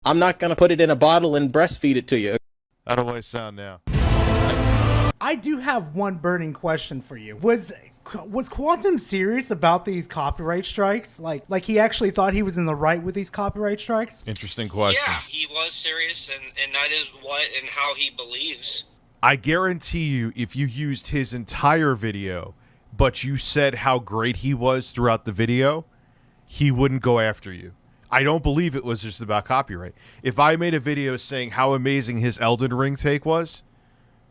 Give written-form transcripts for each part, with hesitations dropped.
I'm not going to put it in a bottle and breastfeed it to you. How do I sound now? I do have one burning question for you. Was Quantum serious about these copyright strikes? Like he actually thought he was in the right with these copyright strikes? Interesting question. Yeah, he was serious, and that is what and how he believes. I guarantee you, if you used his entire video, but you said how great he was throughout the video, he wouldn't go after you. I don't believe it was just about copyright. If I made a video saying how amazing his Elden Ring take was,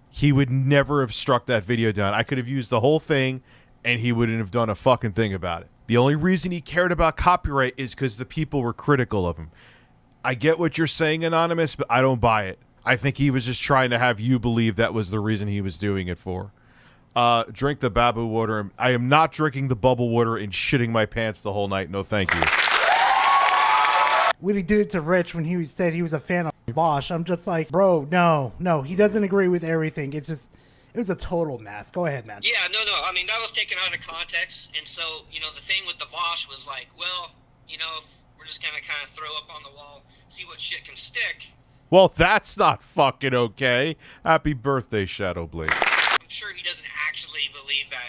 he would never have struck that video down. I could have used the whole thing, and he wouldn't have done a fucking thing about it. The only reason he cared about copyright is because the people were critical of him. I get what you're saying, Anonymous, but I don't buy it. I think he was just trying to have you believe that was the reason he was doing it for. Drink the babu water. I am not drinking the bubble water and shitting my pants the whole night. No, thank you. When he did it to Rich when he said he was a fan of Bosch, I'm just like, bro, no, he doesn't agree with everything. It was a total mess. Go ahead, man. Yeah, no, I mean, that was taken out of context, and so, the thing with the Bosch was like, well, we're just gonna kind of throw up on the wall, see what shit can stick. Well, that's not fucking okay. Happy birthday, Shadowblade. I'm sure he doesn't actually believe that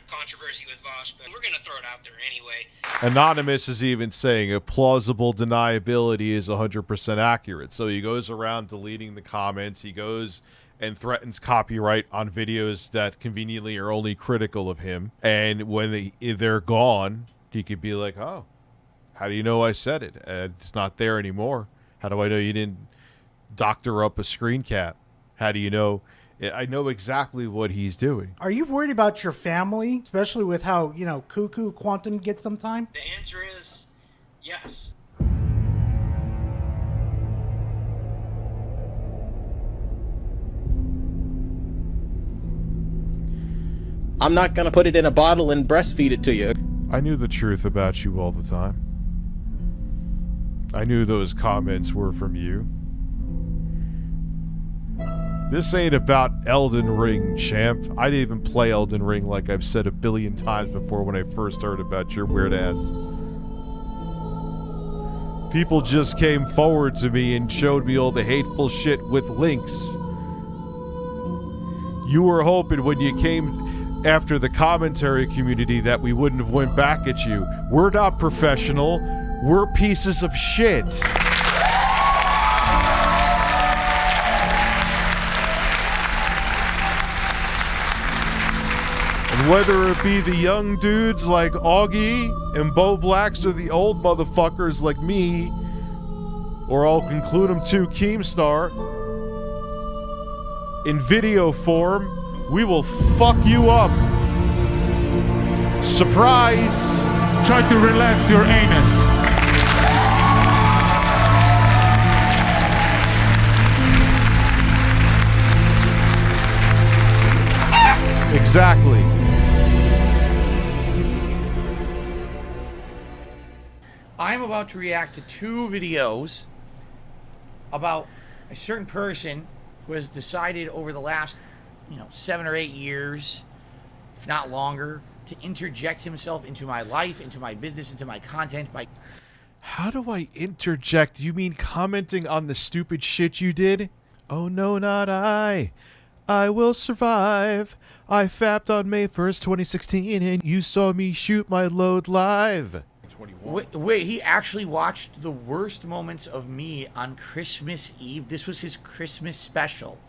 controversy with Bosch, but we're gonna throw it out there anyway. Anonymous is even saying a plausible deniability is 100% accurate. So he goes around deleting the comments. He goes and threatens copyright on videos that conveniently are only critical of him. And when they're gone, he could be like, oh, how do you know I said it? It's not there anymore. How do I know you didn't doctor up a screen cap? How do you know? I know exactly what he's doing. Are you worried about your family, especially with how, cuckoo Quantum gets sometime? The answer is yes. I'm not going to put it in a bottle and breastfeed it to you. I knew the truth about you all the time. I knew those comments were from you. This ain't about Elden Ring, champ. I didn't even play Elden Ring like I've said a billion times before when I first heard about your weird ass. People just came forward to me and showed me all the hateful shit with links. You were hoping when you came after the commentary community that we wouldn't have went back at you. We're not professional. We're pieces of shit. And whether it be the young dudes like Augie and Bo Blacks or the old motherfuckers like me, or I'll conclude them too, Keemstar, in video form, we will fuck you up. Surprise! Try to relax your anus. Exactly. I'm about to react to 2 videos about a certain person who has decided over the last, 7 or 8 years, if not longer, to interject himself into my life, into my business, into my content by... How do I interject? You mean commenting on the stupid shit you did? Oh no, not I. I will survive. I fapped on May 1st, 2016, and you saw me shoot my load live. Wait, he actually watched the worst moments of me on Christmas Eve. This was his Christmas special,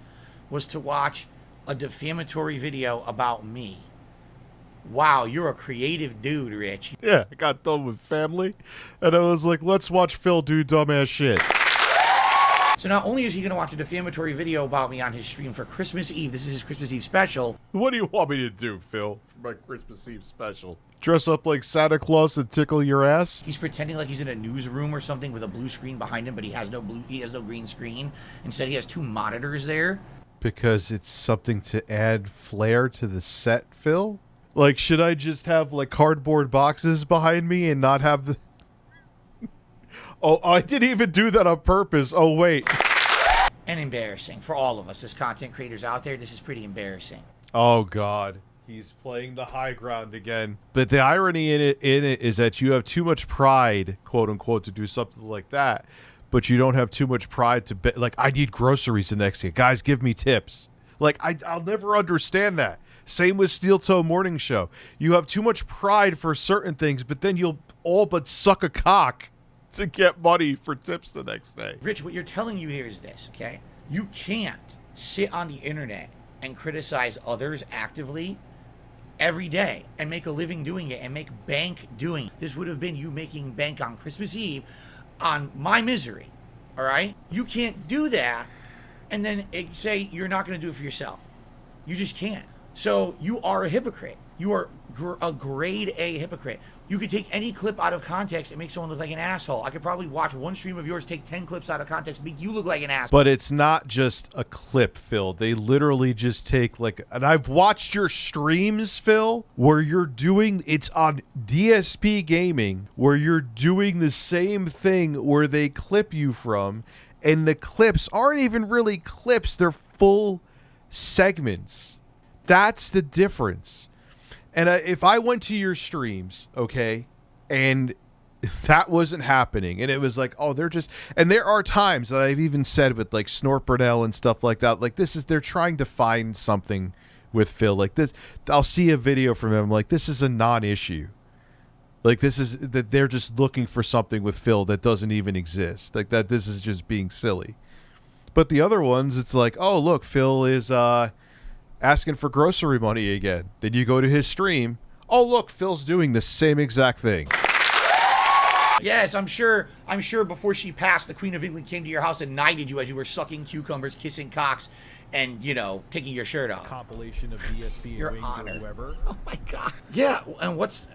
was to watch a defamatory video about me. Wow, you're a creative dude, Rich. Yeah, I got done with family, and I was like, let's watch Phil do dumbass shit. So not only is he going to watch a defamatory video about me on his stream for Christmas Eve, this is his Christmas Eve special. What do you want me to do, Phil, for my Christmas Eve special? Dress up like Santa Claus and tickle your ass? He's pretending like he's in a newsroom or something with a blue screen behind him, but he has no green screen. Instead, he has 2 monitors there. Because it's something to add flair to the set, Phil? Like, should I just have, like, cardboard boxes behind me and not have the... Oh, I didn't even do that on purpose. Oh, wait. And embarrassing for all of us as content creators out there. This is pretty embarrassing. Oh, God. He's playing the high ground again. But the irony in it is that you have too much pride, quote unquote, to do something like that. but you don't have too much pride to be like, I need groceries the next day. Guys, give me tips. Like, I'll never understand that. Same with Steel Toe Morning Show. You have too much pride for certain things, but then you'll all but suck a cock to get money for tips the next day. Rich, what you're telling you here is this, okay? You can't sit on the internet and criticize others actively every day and make a living doing it and make bank doing it. This would have been you making bank on Christmas Eve on my misery, all right? You can't do that and then say you're not going to do it for yourself. You just can't. So you are a hypocrite. You are a grade A hypocrite. You could take any clip out of context and make someone look like an asshole. I could probably watch one stream of yours, take 10 clips out of context, make you look like an asshole. But it's not just a clip, Phil. They literally just take like, and I've watched your streams, Phil, where you're doing, it's on DSP Gaming, where you're doing the same thing where they clip you from, and the clips aren't even really clips. They're full segments. That's the difference. And if I went to your streams, okay, and that wasn't happening, and it was like, oh, they're just, and there are times that I've even said with like Snort Burnell and stuff like that, like this is, they're trying to find something with Phil. Like this, I'll see a video from him, like this is a non-issue. Like this is, that they're just looking for something with Phil that doesn't even exist. Like that, this is just being silly. But the other ones, it's like, oh, look, Phil is, asking for grocery money again. Then you go to his stream. Oh, look, Phil's doing the same exact thing. Yes, I'm sure before she passed, the Queen of England came to your house and knighted you as you were sucking cucumbers, kissing cocks, and, you know, taking your shirt off. Compilation of DSP Your wings honor. or whoever. Oh my God. Yeah, and what's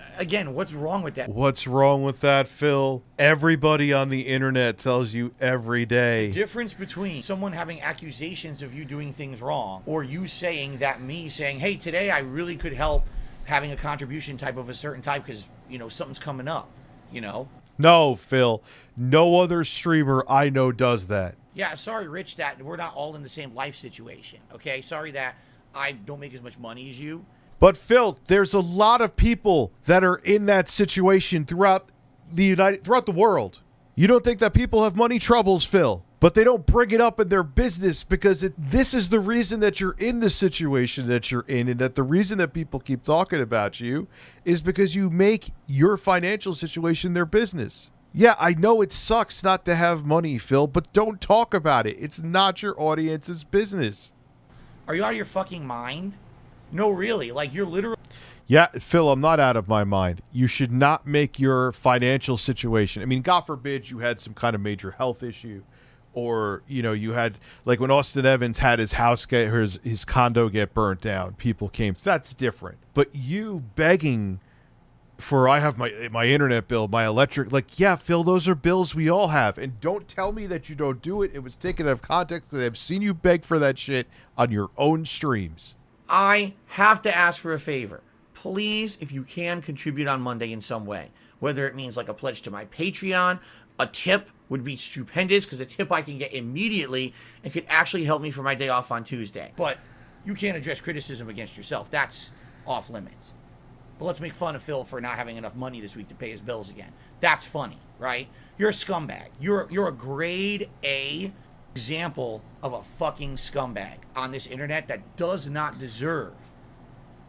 wrong with that? What's wrong with that, Phil? Everybody on the internet tells you every day. Difference between someone having accusations of you doing things wrong or you saying that, me saying, hey, today I really could help having a contribution type of a certain type because, you know, something's coming up, you know? No, Phil. No other streamer I know does that. Yeah, sorry, Rich, that we're not all in the same life situation, okay? Sorry that I don't make as much money as you. But, Phil, there's a lot of people that are in that situation throughout the world. You don't think that people have money troubles, Phil, but they don't bring it up in their business because this is the reason that you're in the situation that you're in, and that the reason that people keep talking about you is because you make your financial situation their business. Yeah, I know it sucks not to have money, Phil, but don't talk about it. It's not your audience's business. Are you out of your fucking mind? No, really. Like, you're literally... Yeah, Phil, I'm not out of my mind. You should not make your financial situation... I mean, God forbid you had some kind of major health issue, or, you know, you had... Like, when Austin Evans had his house get... his condo get burnt down, people came... That's different. But you begging... for I have my internet bill, my electric, like, yeah, Phil, those are bills we all have. And don't tell me that you don't do it. It was taken out of context that I've seen you beg for that shit on your own streams. I have to ask for a favor. Please, if you can, contribute on Monday in some way. Whether it means like a pledge to my Patreon, a tip would be stupendous because a tip I can get immediately and could actually help me for my day off on Tuesday. But you can't address criticism against yourself. That's off limits. But let's make fun of Phil for not having enough money this week to pay his bills again. That's funny, right? You're a scumbag. You're a grade A example of a fucking scumbag on this internet that does not deserve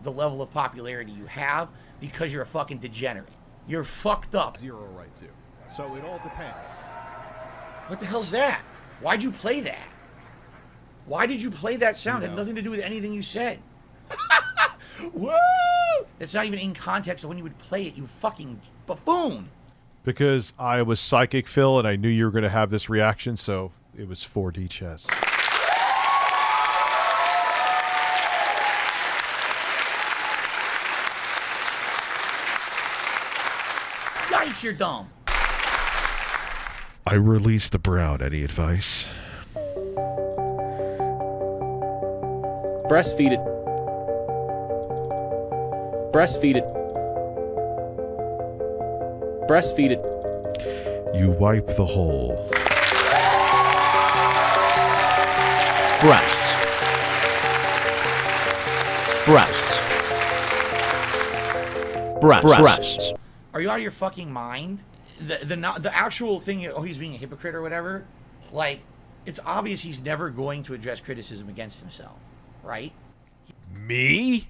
the level of popularity you have because you're a fucking degenerate. You're fucked up. Zero right to. So it all depends. What the hell's that? Why'd you play that? Why did you play that sound? It had nothing to do with anything you said. Woo! That's not even in context of when you would play it, you fucking buffoon. Because I was psychic, Phil, and I knew you were going to have this reaction, so it was 4D chess. Yikes, you're dumb. I released the brown. Any advice? Breastfeed it. Breastfeed it. Breastfeed it. You wipe the hole. Breasts. Breasts. Breasts. Are you out of your fucking mind? the actual thing, oh, he's being a hypocrite or whatever, like, it's obvious he's never going to address criticism against himself, right? Me?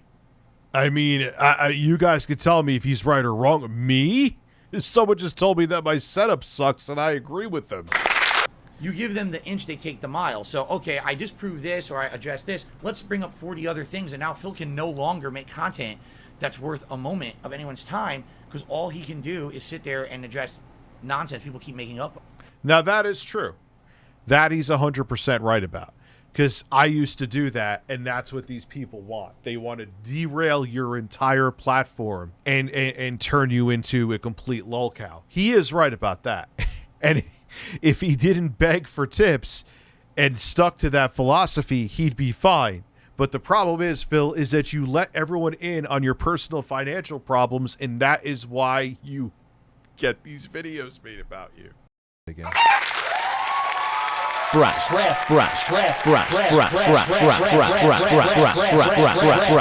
I mean, you guys could tell me if he's right or wrong. Me? Someone just told me that my setup sucks, and I agree with them. You give them the inch, they take the mile. So, okay, I disprove this or I address this. Let's bring up 40 other things, and now Phil can no longer make content that's worth a moment of anyone's time because all he can do is sit there and address nonsense people keep making up. Now, that is true. That he's 100% right about. Because I used to do that, and that's what these people want. They want to derail your entire platform and turn you into a complete lolcow. He is right about that. And if he didn't beg for tips and stuck to that philosophy, he'd be fine. But the problem is, Phil, is that you let everyone in on your personal financial problems, and that is why you get these videos made about you. Again. Breasts.